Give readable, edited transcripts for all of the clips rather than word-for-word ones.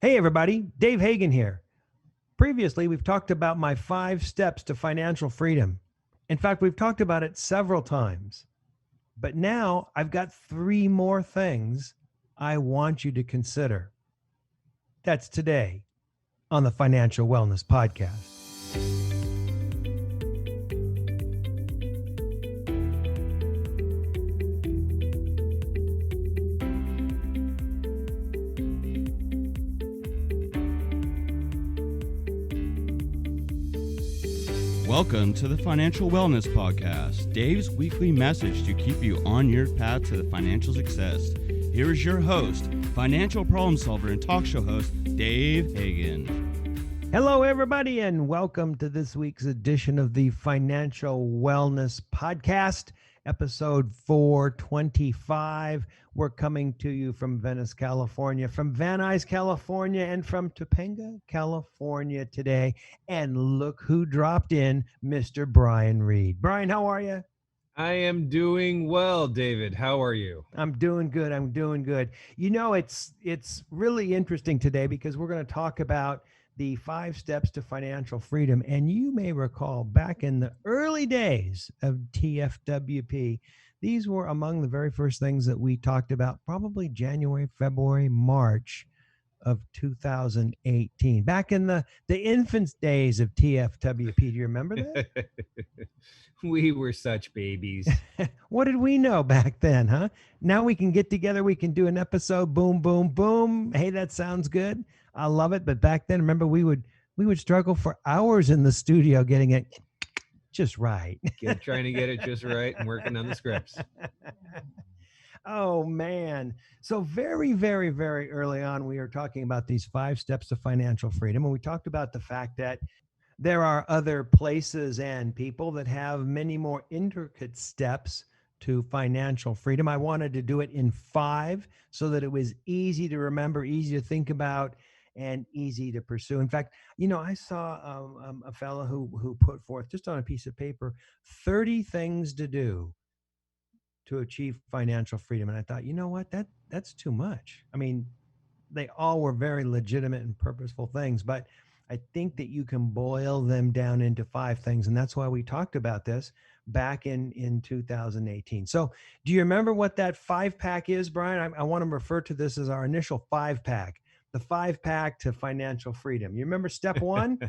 Hey, everybody. Dave Hagan here. Previously, we've talked about my 5 steps to financial freedom. In fact, we've talked about it several times. But now I've got 3 more things I want you to consider. That's today on the Financial Wellness Podcast. Welcome to the Financial Wellness Podcast, Dave's weekly message to keep you on your path to the financial success. Here is your host, financial problem solver and talk show host, Dave Hagan. Hello, everybody, and welcome to this week's edition of the Financial Wellness Podcast, episode 425. We're coming to you from Venice, California, from Van Nuys, California, and from Topanga, California today. And look who dropped in, Mr. Brian Reed. Brian, how are you? I am doing well, David. How are you? I'm doing good. You know, it's really interesting today because we're going to talk about the 5 steps to financial freedom. And you may recall back in the early days of TFWP, these were among the very first things that we talked about, probably January, February, March of 2018. Back in the infant days of TFWP. Do you remember that? We were such babies. What did we know back then, huh? Now we can get together. We can do an episode. Boom, boom, boom. Hey, that sounds good. I love it. But back then, remember, we would struggle for hours in the studio getting it just right. Trying to get it just right and working on the scripts. Oh, man. So very, very, very early on, we were talking about these 5 steps to financial freedom. And we talked about the fact that there are other places and people that have many more intricate steps to financial freedom. I wanted to do it in 5 so that it was easy to remember, easy to think about, and easy to pursue. In fact, you know, I saw a fellow who put forth just on a piece of paper 30 things to do to achieve financial freedom. And I thought, you know what, that's too much. I mean, they all were very legitimate and purposeful things, but I think that you can boil them down into 5 things. And that's why we talked about this back in 2018. So do you remember what that 5-pack is, Brian? I want to refer to this as our initial 5-pack, the 5-pack to financial freedom. You remember step 1,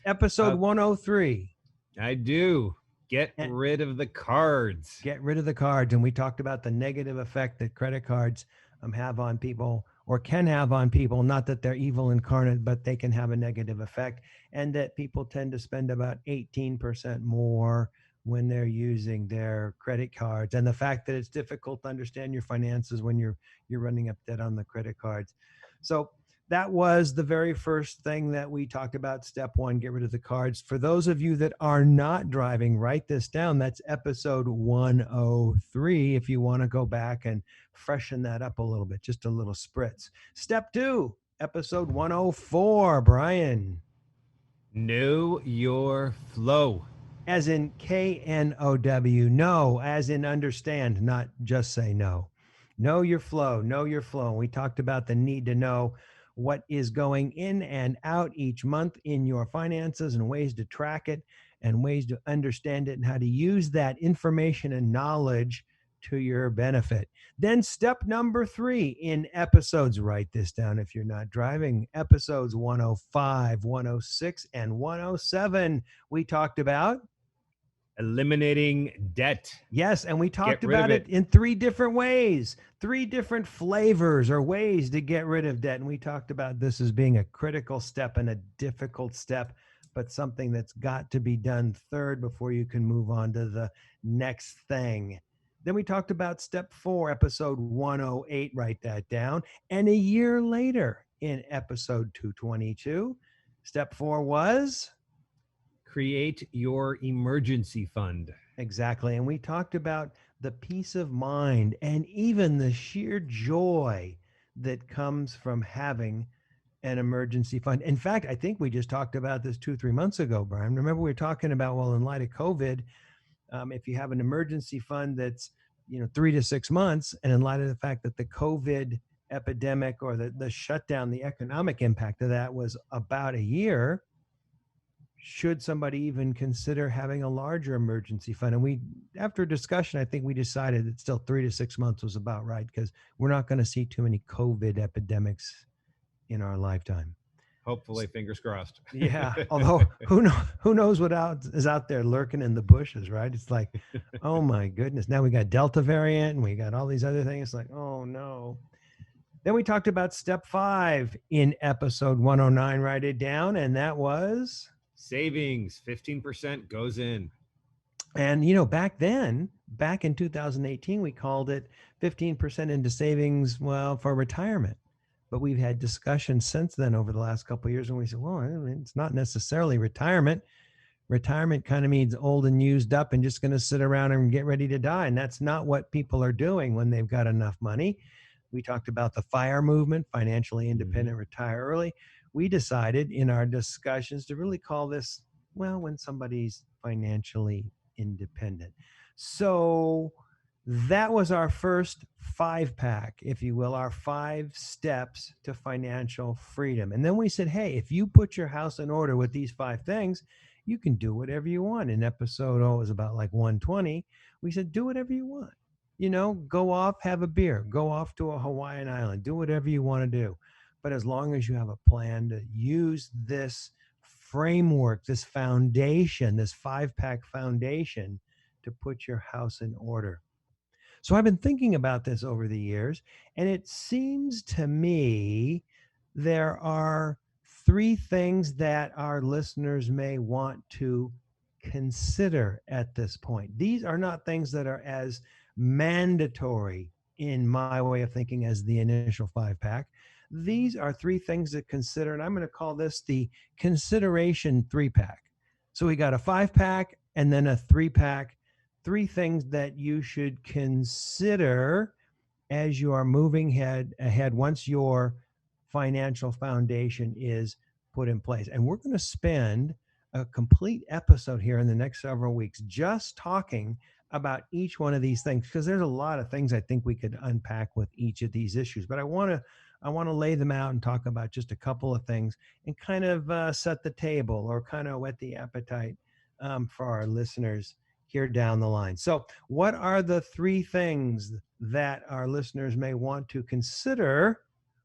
episode 103? I do. Get rid of the cards. Get rid of the cards. And we talked about the negative effect that credit cards have on people, or can have on people. Not that they're evil incarnate, but they can have a negative effect, and that people tend to spend about 18% more when they're using their credit cards, and the fact that it's difficult to understand your finances when you're running up debt on the credit cards. So that was the very first thing that we talked about. Step 1, get rid of the cards. For those of you that are not driving, write this down. That's episode 103. If you want to go back and freshen that up a little bit, just a little spritz. Step 2, episode 104, Brian. Know your flow. As in K-N-O-W, know, as in understand, not just say no. Know your flow, know your flow. And we talked about the need to know what is going in and out each month in your finances, and ways to track it, and ways to understand it, and how to use that information and knowledge to your benefit. Then step number 3 in episodes, write this down if you're not driving, episodes 105, 106, and 107, we talked about eliminating debt. Yes, and we talked about it in 3 different ways, 3 different flavors or ways to get rid of debt. And we talked about this as being a critical step and a difficult step, but something that's got to be done third before you can move on to the next thing. Then we talked about step 4, episode 108, write that down. And a year later in episode 222, step 4 was create your emergency fund. Exactly. And we talked about the peace of mind and even the sheer joy that comes from having an emergency fund. In fact, I think we just talked about this 2-3 months ago, Brian. Remember, we were talking about, well, in light of COVID, if you have an emergency fund that's, 3 to 6 months, and in light of the fact that the COVID epidemic or the shutdown, the economic impact of that was about a year, should somebody even consider having a larger emergency fund? And we, after discussion, I think we decided that still 3 to 6 months was about right, because we're not going to see too many COVID epidemics in our lifetime. Hopefully, fingers crossed. Yeah, although who knows what is out there lurking in the bushes, right? It's like, oh my goodness, now we got Delta variant and we got all these other things. Like, oh no. Then we talked about step 5 in episode 109. Write it down, and that was, Savings, 15% goes in. and back then, back in 2018, we called it 15% into savings, well, for retirement. But we've had discussions since then over the last couple of years, and we said, well, I mean, it's not necessarily retirement. Retirement kind of means old and used up and just going to sit around and get ready to die. And that's not what people are doing when they've got enough money. We talked about the FIRE movement, financially independent, retire early. We decided in our discussions to really call this, well, when somebody's financially independent. So that was our first 5-pack, if you will, our 5 steps to financial freedom. And then we said, hey, if you put your house in order with these 5 things, you can do whatever you want. In episode, it was about like 120, we said, do whatever you want. Go off, have a beer, go off to a Hawaiian island, do whatever you want to do. But as long as you have a plan to use this framework, this foundation, this 5-pack foundation to put your house in order. So I've been thinking about this over the years, and it seems to me there are 3 things that our listeners may want to consider at this point. These are not things that are as mandatory in my way of thinking as the initial 5-pack. These are 3 things to consider, and I'm going to call this the consideration 3-pack. So we got a 5-pack and then a 3-pack. 3 things that you should consider as you are moving ahead once your financial foundation is put in place. And we're going to spend a complete episode here in the next several weeks just talking about each one of these things, because there's a lot of things I think we could unpack with each of these issues. But I want to lay them out and talk about just a couple of things and kind of set the table or kind of whet the appetite for our listeners here down the line. So what are the 3 things that our listeners may want to consider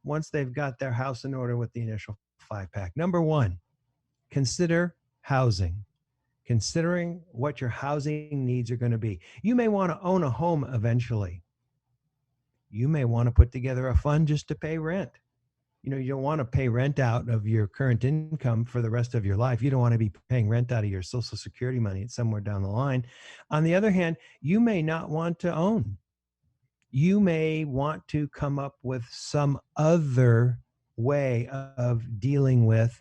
once they've got their house in order with the initial 5-pack? Number 1, consider housing. Considering what your housing needs are going to be. You may want to own a home eventually. You may want to put together a fund just to pay rent. You don't want to pay rent out of your current income for the rest of your life. You don't want to be paying rent out of your Social Security money. It's somewhere down the line. On the other hand, you may not want to own. You may want to come up with some other way of dealing with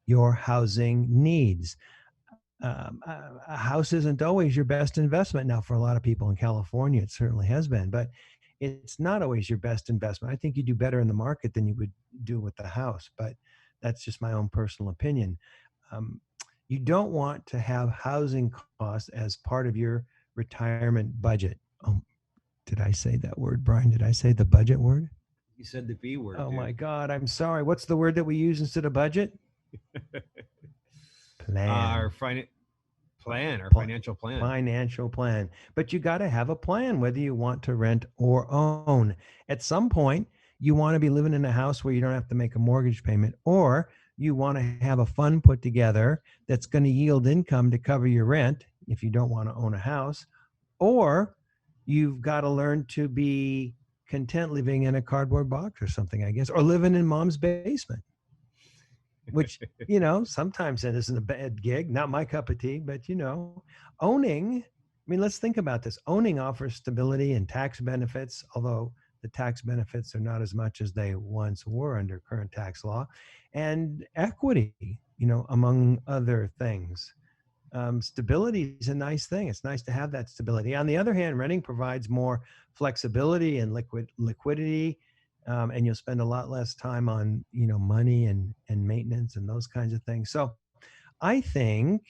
your housing needs. A house isn't always your best investment. Now, for a lot of people in California, it certainly has been, but it's not always your best investment. I think you do better in the market than you would do with the house, but that's just my own personal opinion. You don't want to have housing costs as part of your retirement budget. Did I say that word, Brian? Did I say the budget word? You said the B word. Oh dude. my God, I'm sorry. What's the word that we use instead of budget? Plan. Our financial plan. Financial plan. But you got to have a plan whether you want to rent or own. At some point, you want to be living in a house where you don't have to make a mortgage payment, or you want to have a fund put together that's going to yield income to cover your rent if you don't want to own a house, or you've got to learn to be content living in a cardboard box or something, I guess, or living in mom's basement. Which, sometimes it isn't a bad gig, not my cup of tea, but, owning, let's think about this. Owning offers stability and tax benefits, although the tax benefits are not as much as they once were under current tax law, and equity, among other things. Stability is a nice thing. It's nice to have that stability. On the other hand, renting provides more flexibility and liquidity. And you'll spend a lot less time on, money and maintenance and those kinds of things. So I think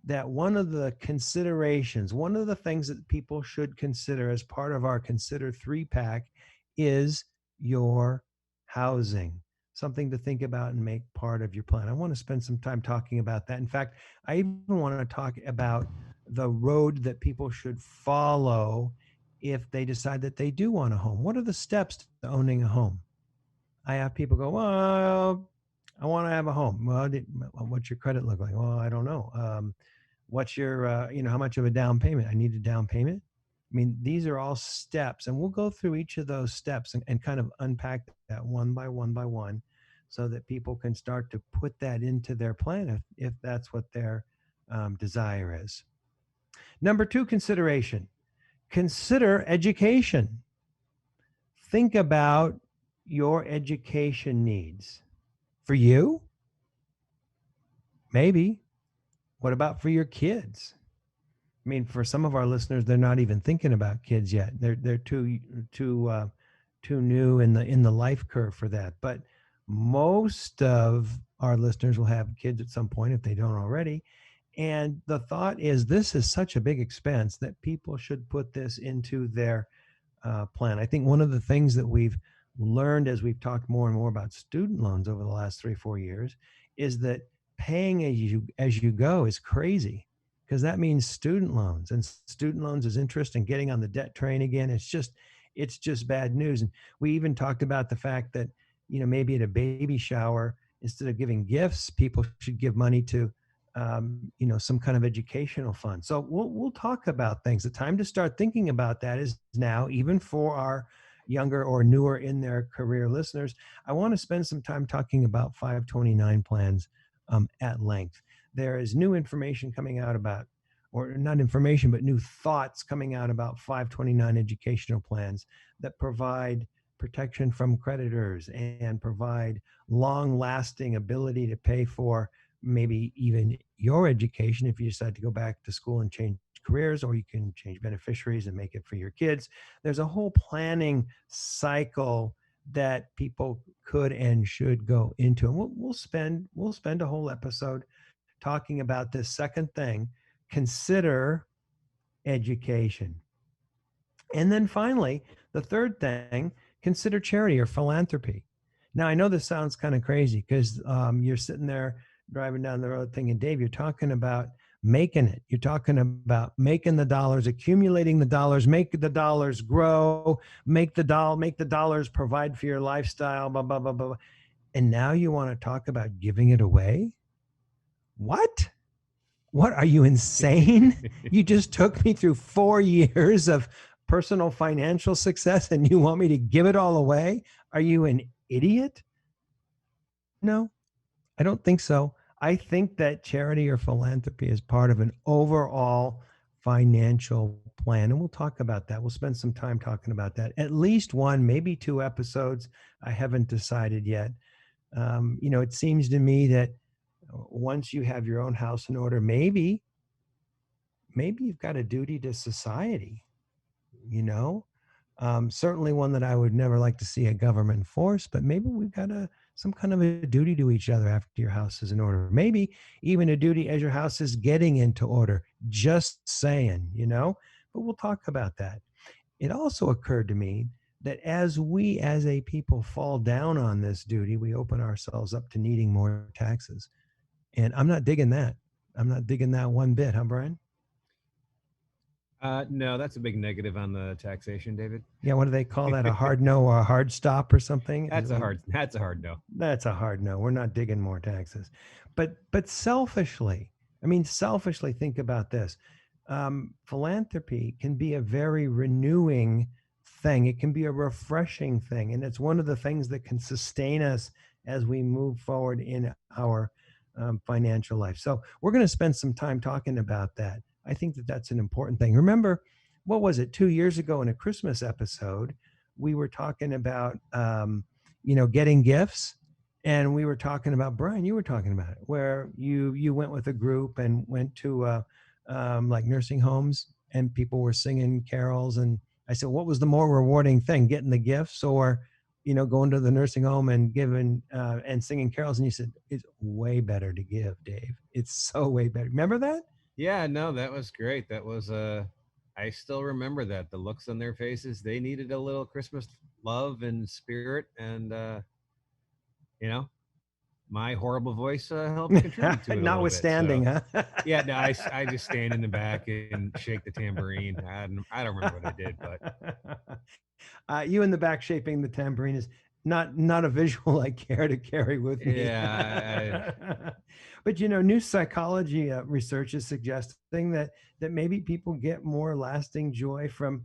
that one of the considerations, one of the things that people should consider as part of our Consider 3-pack is your housing. Something to think about and make part of your plan. I want to spend some time talking about that. In fact, I even want to talk about the road that people should follow if they decide that they do want a home. What are the steps to owning a home? I have people go, well, I want to have a home. Well, what's your credit look like? Well, I don't know. What's your, how much of a down payment? I need a down payment. I mean, these are all steps, and we'll go through each of those steps and kind of unpack that one by one so that people can start to put that into their plan if that's what their desire is. Number two consideration, consider education. Think about your education needs. For you, maybe. What about for your kids? I mean, for some of our listeners, they're not even thinking about kids yet. They're too new in the life curve for that. But most of our listeners will have kids at some point if they don't already. And the thought is this is such a big expense that people should put this into their plan. I think one of the things that we've learned as we've talked more and more about student loans over the last 3 4 years is that paying as you go is crazy because that means student loans and student loans is interest and getting on the debt train again. It's just bad news. And we even talked about the fact that maybe at a baby shower instead of giving gifts, people should give money to some kind of educational fund. So we'll talk about things. The time to start thinking about that is now, even for our younger or newer in their career listeners. I want to spend some time talking about 529 plans at length. There is new information coming out about, or not information, but new thoughts coming out about 529 educational plans that provide protection from creditors and provide long lasting ability to pay for maybe even your education if you decide to go back to school and change careers, or you can change beneficiaries and make it for your kids. There's a whole planning cycle that people could and should go into, and we'll spend a whole episode talking about this second thing. Consider education. And then finally, the third thing, consider charity or philanthropy. Now, I know this sounds kind of crazy because you're sitting there driving down the road thinking, Dave, you're talking about making it. You're talking about making the dollars, accumulating the dollars, make the dollars grow, make the dollars provide for your lifestyle, blah, blah, blah, blah. And now you want to talk about giving it away? What? What, are you insane? You just took me through 4 years of personal financial success and you want me to give it all away? Are you an idiot? No, I don't think so. I think that charity or philanthropy is part of an overall financial plan. And we'll talk about that. We'll spend some time talking about that. At least one, maybe two episodes. I haven't decided yet. It seems to me that once you have your own house in order, maybe you've got a duty to society, you know, certainly one that I would never like to see a government enforce, but maybe we've got some kind of a duty to each other after your house is in order. Maybe even a duty as your house is getting into order. Just saying, but we'll talk about that. It also occurred to me that as we as a people fall down on this duty, we open ourselves up to needing more taxes. And I'm not digging that. I'm not digging that one bit, huh, Brian? No, that's a big negative on the taxation, David. Yeah, what do they call that? A hard no or a hard stop or something? That's a hard no. That's a hard no. We're not digging more taxes. But selfishly, selfishly think about this. Philanthropy can be a very renewing thing. It can be a refreshing thing. And it's one of the things that can sustain us as we move forward in our financial life. So we're going to spend some time talking about that. I think that that's an important thing. Remember, what was it, 2 years ago in a Christmas episode, we were talking about, getting gifts. And we were talking about, Brian, you were talking about it, where you went with a group and went to like nursing homes and people were singing carols. And I said, what was the more rewarding thing, getting the gifts or, going to the nursing home and giving and singing carols? And you said, it's way better to give, Dave. It's so way better. Remember that? Yeah, no, that was great. That was I still remember that. The looks on their faces, they needed a little Christmas love and spirit, and my horrible voice helps contribute to it a little bit. Notwithstanding, So, huh? yeah, no, I just stand in the back and shake the tambourine. I don't remember what I did, but You in the back shaping the tambourine is not a visual I care to carry with me. yeah, But new psychology research is suggesting that maybe people get more lasting joy from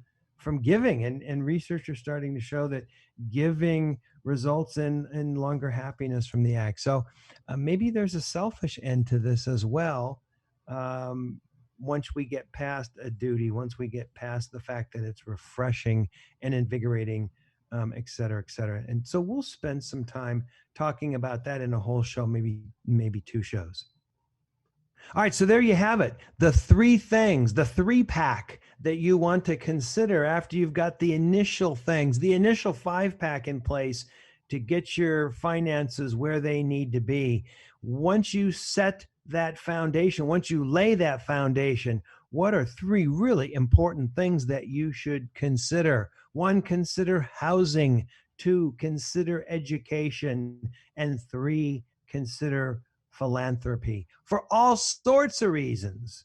giving, and research are starting to show that giving results in longer happiness from the act. So maybe there's a selfish end to this as well. Um, Once we get past a duty, once we get past the fact that it's refreshing and invigorating, et cetera, et cetera. And so we'll spend some time talking about that in a whole show, maybe two shows. All right, so there you have it. The three things, the three pack that you want to consider after you've got the initial things, the initial 5-pack in place to get your finances where they need to be. Once you set that foundation, once you lay that foundation, what are three really important things that you should consider? 1, consider housing. 2, consider education. And 3, consider philanthropy. For all sorts of reasons,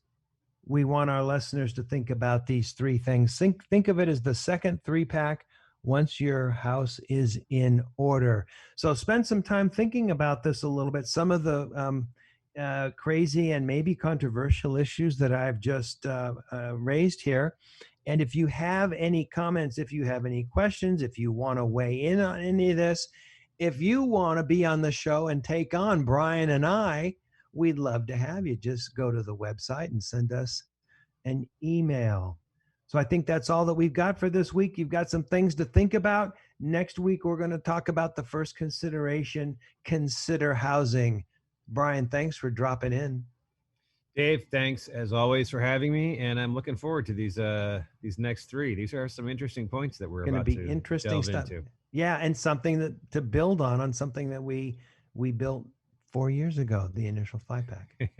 we want our listeners to think about these three things. Think of it as the second 3-pack once your house is in order. So spend some time thinking about this a little bit. Some of the crazy and maybe controversial issues that I've just raised here. And if you have any comments, if you have any questions, if you want to weigh in on any of this, if you want to be on the show and take on Brian and I, we'd love to have you. Just go to the website and send us an email. So I think that's all that we've got for this week. You've got some things to think about. Next week, we're going to talk about the first consideration, consider housing. Brian, thanks for dropping in. Dave, thanks as always for having me, and I'm looking forward to these next three. These are some interesting points that we're Going to about be to interesting delve stuff. into. Yeah, and something to build on something that we built 4 years ago, the initial 5-pack.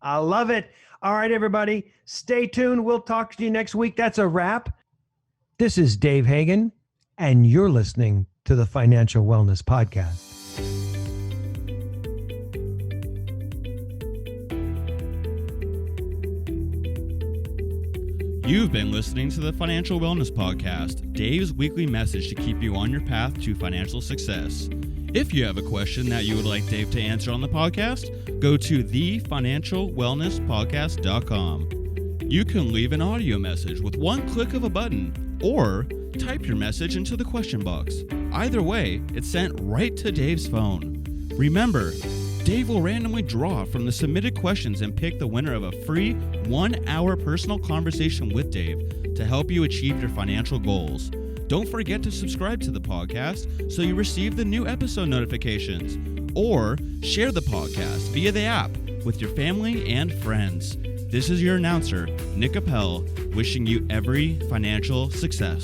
I love it. All right, everybody, stay tuned. We'll talk to you next week. That's a wrap. This is Dave Hagan, and you're listening to the Financial Wellness Podcast. You've been listening to the Financial Wellness Podcast, Dave's weekly message to keep you on your path to financial success. If you have a question that you would like Dave to answer on the podcast, go to thefinancialwellnesspodcast.com. You can leave an audio message with one click of a button, or type your message into the question box. Either way, it's sent right to Dave's phone. Remember, Dave will randomly draw from the submitted questions and pick the winner of a free 1-hour personal conversation with Dave to help you achieve your financial goals. Don't forget to subscribe to the podcast so you receive the new episode notifications, or share the podcast via the app with your family and friends. This is your announcer, Nick Appel, wishing you every financial success.